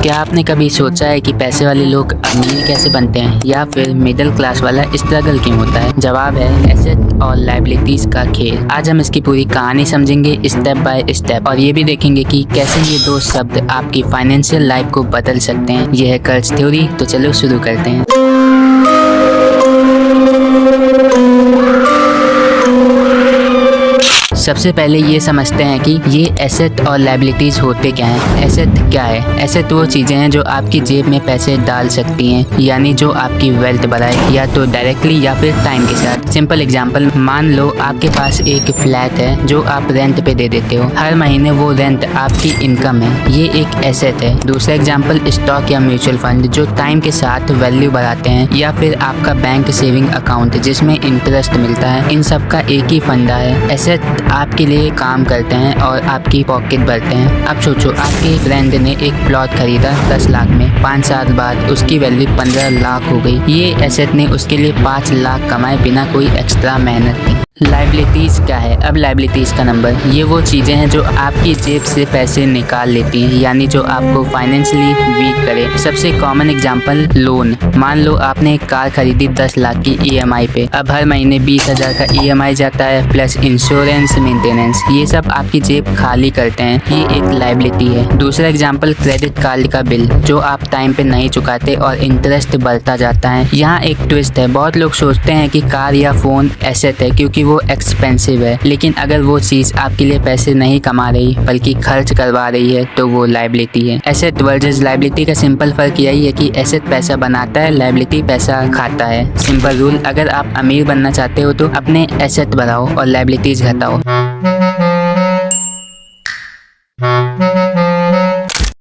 क्या आपने कभी सोचा है कि पैसे वाले लोग अमीर कैसे बनते हैं या फिर मिडिल क्लास वाला स्ट्रगल क्यों होता है? जवाब है एसेट और लायबिलिटीज का खेल। आज हम इसकी पूरी कहानी समझेंगे स्टेप बाय स्टेप और ये भी देखेंगे कि कैसे ये दो शब्द आपकी फाइनेंशियल लाइफ को बदल सकते हैं। यह है कर्ज थ्योरी। तो चलो शुरू करते हैं। सबसे पहले ये समझते हैं कि ये एसेट और लायबिलिटीज होते क्या हैं। एसेट क्या है? एसेट वो चीजें हैं जो आपकी जेब में पैसे डाल सकती हैं, यानी जो आपकी वेल्थ बढ़ाए, या तो डायरेक्टली या फिर टाइम के साथ। सिंपल एग्जांपल, मान लो आपके पास एक फ्लैट है जो आप रेंट पे दे देते हो। हर महीने वो रेंट आपकी इनकम है, ये एक एसेट है। दूसरा एग्जाम्पल, स्टॉक या म्यूचुअल फंड जो टाइम के साथ वैल्यू बढ़ाते हैं, या फिर आपका बैंक सेविंग अकाउंट जिसमें इंटरेस्ट मिलता है। इन सब का एक ही फंडा है। एसेट आपके लिए काम करते हैं और आपकी पॉकेट भरते हैं। अब सोचो, आपके फ्रेंड ने एक प्लॉट खरीदा 10 लाख में। 5 साल बाद उसकी वैल्यू 15 लाख हो गई। ये एसेट ने उसके लिए 5 लाख कमाए बिना कोई एक्स्ट्रा मेहनत की। लायबिलिटीज क्या है? अब लायबिलिटीज का नंबर, ये वो चीजें हैं जो आपकी जेब से पैसे निकाल लेती हैं, यानी जो आपको फाइनेंशियली वीक करे। सबसे कॉमन एग्जांपल, लोन। मान लो आपने एक कार खरीदी 10 लाख की EMI पे। अब हर महीने 20,000 का EMI जाता है, प्लस इंश्योरेंस, मेंटेनेंस, ये सब आपकी जेब खाली करते हैं। ये एक लायबिलिटी है। दूसरा एग्जाम्पल, क्रेडिट कार्ड का बिल जो आप टाइम पे नहीं चुकाते और इंटरेस्ट बढ़ता जाता है। यहाँ एक ट्विस्ट है, बहुत लोग सोचते हैं कि कार या फोन एसेट है क्योंकि वो एक्सपेंसिव है, लेकिन अगर वो चीज आपके लिए पैसे नहीं कमा रही बल्कि खर्च करवा रही है तो वो लायबिलिटी है। एसेट वर्सेस लायबिलिटी का सिंपल फर्क यही है कि एसेट पैसा बनाता है, लायबिलिटी पैसा खाता है। सिंपल रूल, अगर आप अमीर बनना चाहते हो तो अपने एसेट बढ़ाओ और लायबिलिटीज घटाओ।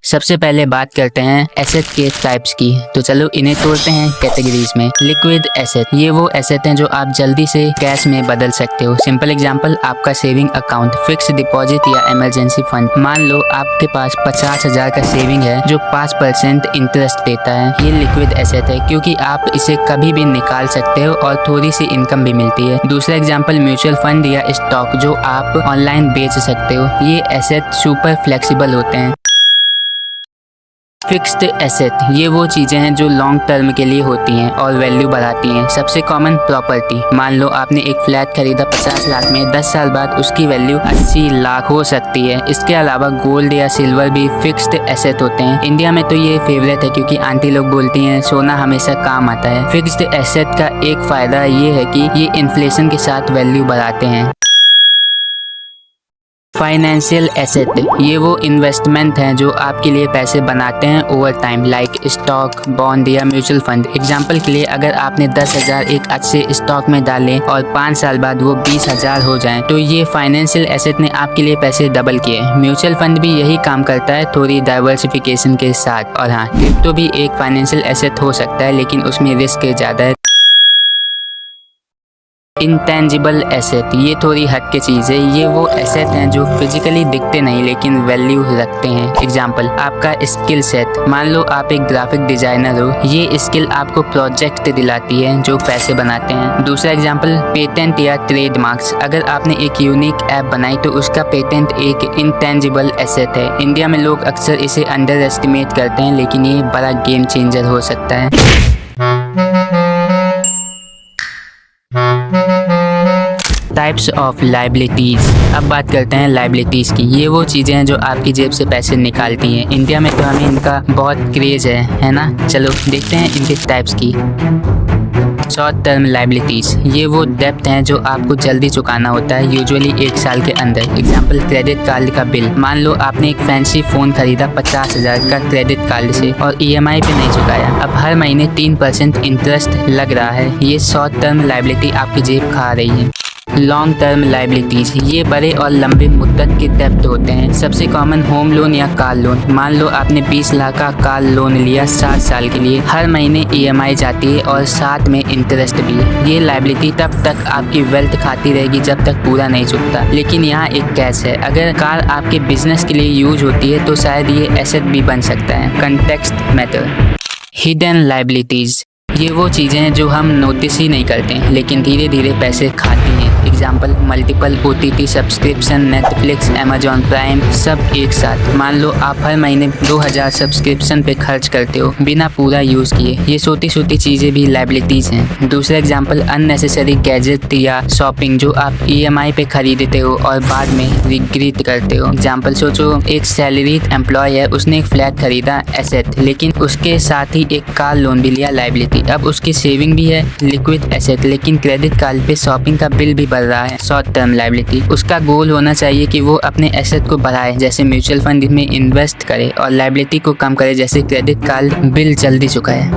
सबसे पहले बात करते हैं एसेट के टाइप्स की। तो चलो इन्हें तोड़ते हैं कैटेगरीज में। लिक्विड एसेट, ये वो एसेट हैं जो आप जल्दी से कैश में बदल सकते हो। सिंपल एग्जांपल, आपका सेविंग अकाउंट, फिक्स डिपॉजिट या इमरजेंसी फंड। मान लो आपके पास 50,000 का सेविंग है जो 5% इंटरेस्ट देता है। ये लिक्विड एसेट है क्योंकि आप इसे कभी भी निकाल सकते हो और थोड़ी सी इनकम भी मिलती है। दूसरा एग्जाम्पल, म्यूचुअल फंड या स्टॉक जो आप ऑनलाइन बेच सकते हो। ये एसेट सुपर फ्लेक्सिबल होते हैं। फिक्स्ड एसेट, ये वो चीजें हैं जो लॉन्ग टर्म के लिए होती हैं और वैल्यू बढ़ाती हैं। सबसे कॉमन, प्रॉपर्टी। मान लो आपने एक फ्लैट खरीदा 50 लाख में, 10 साल बाद उसकी वैल्यू 80 लाख हो सकती है। इसके अलावा गोल्ड या सिल्वर भी फिक्स्ड एसेट होते हैं। इंडिया में तो ये फेवरेट है क्योंकि आंटी लोग बोलती हैं सोना हमेशा काम आता है। फिक्स्ड एसेट का एक फायदा ये है कि ये इन्फ्लेशन के साथ वैल्यू बढ़ाते हैं। फाइनेंशियल एसेट, ये वो इन्वेस्टमेंट हैं जो आपके लिए पैसे बनाते हैं over time, like stock, bond या म्यूचुअल फंड। एग्जांपल के लिए, अगर आपने 10,000 एक अच्छे स्टॉक में डाले और 5 साल बाद वो 20,000 हो जाएं, तो ये फाइनेंशियल एसेट ने आपके लिए पैसे डबल किए। म्यूचुअल फंड भी यही काम करता है, थोड़ी डाइवर्सिफिकेशन के साथ। और हाँ, क्रिप्टो भी एक फाइनेंशियल एसेट हो सकता है, लेकिन उसमें रिस्क ज़्यादा है। इंटेंजिबल एसेट, ये थोड़ी हट के चीज़ है। ये वो एसेट हैं जो फिजिकली दिखते नहीं लेकिन वैल्यू रखते हैं। एग्जाम्पल, आपका स्किल सेट। मान लो आप एक ग्राफिक डिजाइनर हो, ये स्किल आपको प्रोजेक्ट दिलाती है जो पैसे बनाते हैं। दूसरा एग्जाम्पल, पेटेंट या ट्रेडमार्क्स। अगर आपने एक यूनिक ऐप बनाई तो उसका पेटेंट एक इंटेंजिबल एसेट है। इंडिया में लोग अक्सर इसे अंडर एस्टिमेट करते हैं, लेकिन ये बड़ा गेम चेंजर हो सकता है। Types of liabilities. अब बात करते हैं लायबिलिटीज की। ये वो चीजें हैं जो आपकी जेब से पैसे निकालती हैं। इंडिया में तो हमें इनका बहुत क्रेज है ना? चलो देखते हैं इनके टाइप्स की। शॉर्ट टर्म लायबिलिटीज, ये वो डेब्ट हैं जो आपको जल्दी चुकाना होता है, यूजुअली 1 साल के अंदर। एग्जाम्पल, क्रेडिट कार्ड का बिल। मान लो आपने एक फैंसी फोन खरीदा 50,000 का क्रेडिट कार्ड से और EMI पे नहीं चुकाया। अब हर महीने 3% इंटरेस्ट लग रहा है। ये शॉर्ट टर्म लायबिलिटी आपकी जेब खा रही है। लॉन्ग टर्म लायबिलिटीज, ये बड़े और लंबे मुद्दत के डेब्ट होते हैं। सबसे कॉमन, होम लोन या कार लोन। मान लो आपने 20 लाख का कार लोन लिया 7 साल के लिए। हर महीने EMI जाती है और साथ में इंटरेस्ट भी। ये लायबिलिटी तब तक आपकी वेल्थ खाती रहेगी जब तक पूरा नहीं चुकता। लेकिन यहाँ एक कैच है, अगर कार आपके बिजनेस के लिए यूज होती है तो शायद ये एसेट भी बन सकता है। Context matter. हिडन लायबिलिटीज, ये वो चीज़ें हैं जो हम नोटिस ही नहीं करते लेकिन धीरे धीरे पैसे खाती हैं। Example multiple OTT subscription, Netflix, Amazon prime, सब एक साथ। मान लो आप हर महीने 2000 सब्सक्रिप्शन पे खर्च करते हो बिना पूरा यूज़ किए। ये छोटी छोटी चीज़ें भी लाइबिलिटीज़ हैं। दूसरा एग्जाम्पल अननेसेसरी गैजेट या शॉपिंग जो आप EMI पे खरीदते हो और बाद में रिग्रेट करते हो। एग्जाम्पल सोचो, एक सैलरीड एम्प्लॉय है, उसने एक फ्लैट खरीदा एसेट, लेकिन उसके साथ ही एक कार लोन भी लिया लाइबिलिटी। अब उसकी सेविंग भी है लिक्विड एसेट, लेकिन क्रेडिट कार्ड पे शॉपिंग का बिल भी बढ़ रहा है शॉर्ट टर्म लाइबिलिटी। उसका गोल होना चाहिए कि वो अपने एसेट को बढ़ाए, जैसे म्यूचुअल फंड में इन्वेस्ट करे, और लाइबिलिटी को कम करे, जैसे क्रेडिट कार्ड बिल जल्दी चुकाए।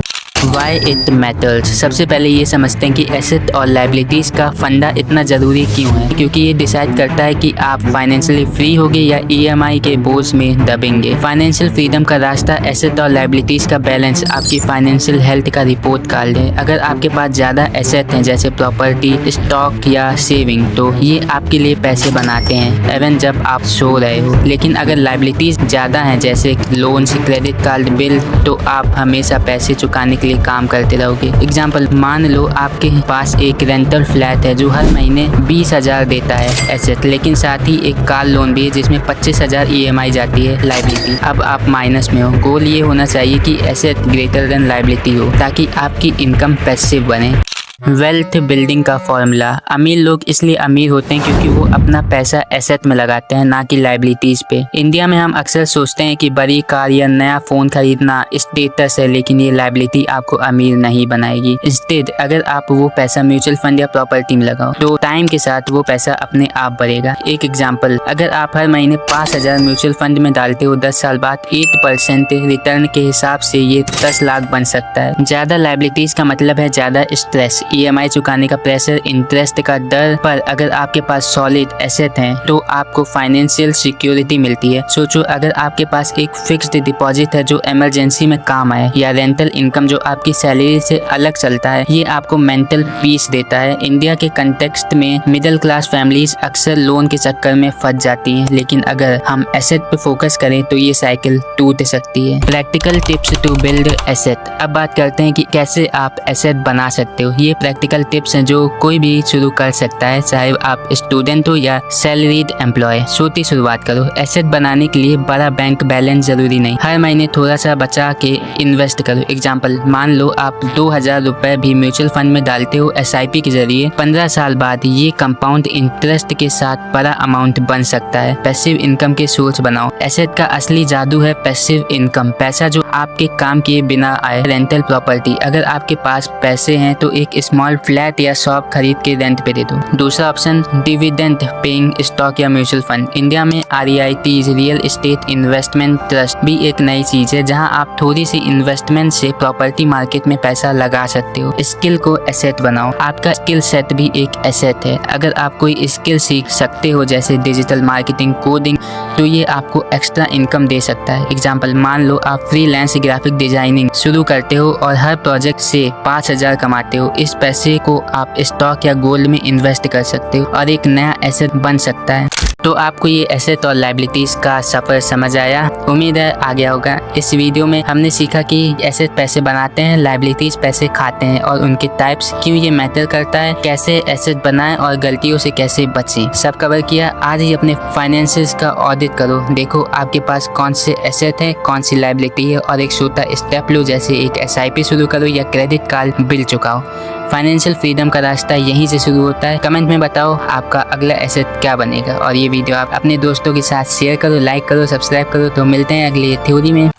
Why it matters. सबसे पहले ये समझते हैं कि एसेट और लाइबिलिटीज़ का फंडा इतना ज़रूरी क्यों है, क्योंकि ये डिसाइड करता है कि आप फाइनेंशियली फ्री होगे या EMI के बोझ में दबेंगे। फाइनेंशियल फ्रीडम का रास्ता एसेट और लाइबिलिटीज़ का बैलेंस आपकी फाइनेंशियल हेल्थ का रिपोर्ट कार्ड है। अगर आपके पास ज़्यादा एसेट हैं जैसे प्रॉपर्टी, स्टॉक या सेविंग, तो ये आपके लिए पैसे बनाते हैं इवन जब आप सो रहे हो। लेकिन अगर लाइबिलिटीज़ ज़्यादा हैं जैसे लोन्स, क्रेडिट कार्ड बिल, तो आप हमेशा पैसे चुकाने के लिए काम करते रहोगे। एग्जाम्पल, मान लो आपके पास एक रेंटल फ्लैट है जो हर महीने 20,000 देता है एसेट, लेकिन साथ ही एक कार लोन भी है जिसमें 25,000 EMI जाती है लाइबिलिटी। अब आप माइनस में हो। गोल ये होना चाहिए कि एसेट ग्रेटर देन लाइबिलिटी हो ताकि आपकी इनकम पैसिव बने। वेल्थ बिल्डिंग का फॉर्मूला। अमीर लोग इसलिए अमीर होते हैं क्योंकि वो अपना पैसा एसेट में लगाते हैं, ना कि लाइबिलिटीज पे। इंडिया में हम अक्सर सोचते हैं कि बड़ी कार या नया फोन खरीदना स्टेटस है, लेकिन ये लाइबिलिटी आपको अमीर नहीं बनाएगी। इंस्टेड अगर आप वो पैसा म्यूचुअल फंड या प्रॉपर्टी में लगाओ तो टाइम के साथ वो पैसा अपने आप बढ़ेगा। एक एग्जाम्पल, अगर आप हर महीने 5,000 म्यूचुअल फंड में डालते हो, 10 साल बाद 8% रिटर्न के हिसाब से ये 10 लाख बन सकता है। ज्यादा लाइबिलिटीज का मतलब है ज्यादा स्ट्रेस, EMI चुकाने का प्रेशर, इंटरेस्ट का डर। पर अगर आपके पास सॉलिड एसेट हैं तो आपको फाइनेंशियल सिक्योरिटी मिलती है। सोचो, अगर आपके पास एक फिक्स्ड डिपॉजिट है जो इमरजेंसी में काम आए, या रेंटल इनकम जो आपकी सैलरी से अलग चलता है, ये आपको मेंटल पीस देता है। इंडिया के कंटेक्स्ट में मिडिल क्लास फैमिलीज अक्सर लोन के चक्कर में फंस जाती हैं, लेकिन अगर हम एसेट पे फोकस करें तो ये साइकिल टूट सकती है। Practical tips to build asset. अब बात करते हैं कि कैसे आप एसेट बना सकते हो। ये प्रैक्टिकल टिप्स हैं जो कोई भी शुरू कर सकता है, चाहे आप स्टूडेंट हो या सैलरीड एम्प्लॉय। छोटी शुरुआत करो। एसेट बनाने के लिए बड़ा बैंक बैलेंस जरूरी नहीं, हर महीने थोड़ा सा बचा के इन्वेस्ट करो। एग्जाम्पल, मान लो आप 2,000 रुपए भी म्यूचुअल फंड में डालते हो SIP के जरिए, 15 साल बाद ये कंपाउंड इंटरेस्ट के साथ बड़ा अमाउंट बन सकता है। पैसिव इनकम के सोर्स बनाओ। एसेट का असली जादू है पैसिव इनकम, पैसा जो आपके काम किए बिना आए। रेंटल प्रॉपर्टी, अगर आपके पास पैसे हैं तो एक स्मॉल फ्लैट या शॉप खरीद के रेंट पे दे दो। दूसरा ऑप्शन, डिविडेंड पेइंग स्टॉक या म्यूचुअल फंड। इंडिया में REITs, real estate investment trust भी एक नई चीज है, जहां आप थोड़ी सी इन्वेस्टमेंट से प्रॉपर्टी मार्केट में पैसा लगा सकते हो। स्किल को एसेट बनाओ। आपका स्किल सेट भी एक एसेट है। अगर आप कोई स्किल सीख सकते हो जैसे डिजिटल मार्केटिंग, कोडिंग, तो ये आपको एक्स्ट्रा इनकम दे सकता है। एग्जाम्पल, मान लो आप फ्रीलांस ग्राफिक डिजाइनिंग शुरू करते हो और हर प्रोजेक्ट से 5,000 कमाते हो। इस पैसे को आप स्टॉक या गोल्ड में इन्वेस्ट कर सकते हो और एक नया एसेट बन सकता है। तो आपको ये एसेट और लाइबिलिटीज का सफर समझ आया, उम्मीद है आ गया होगा। इस वीडियो में हमने सीखा कि एसेट पैसे बनाते हैं, लाइबिलिटीज पैसे खाते हैं और उनके टाइप्स, क्यों ये मैटर करता है, कैसे एसेट बनाएं और गलतियों से कैसे बचें, सब कवर किया। आज ही अपने फाइनेंसेस का ऑडिट करो, देखो आपके पास कौन से एसेट है, कौन सी लाइबिलिटी है, और एक छोटा स्टेप लो जैसे एक SIP शुरू करो या क्रेडिट कार्ड बिल चुकाओ। फाइनेंशियल फ्रीडम का रास्ता यहीं से शुरू होता है। कमेंट में बताओ आपका अगला एसेट क्या बनेगा, और ये वीडियो आप अपने दोस्तों के साथ शेयर करो, लाइक करो, सब्सक्राइब करो। तो मिलते हैं अगली थ्योरी में।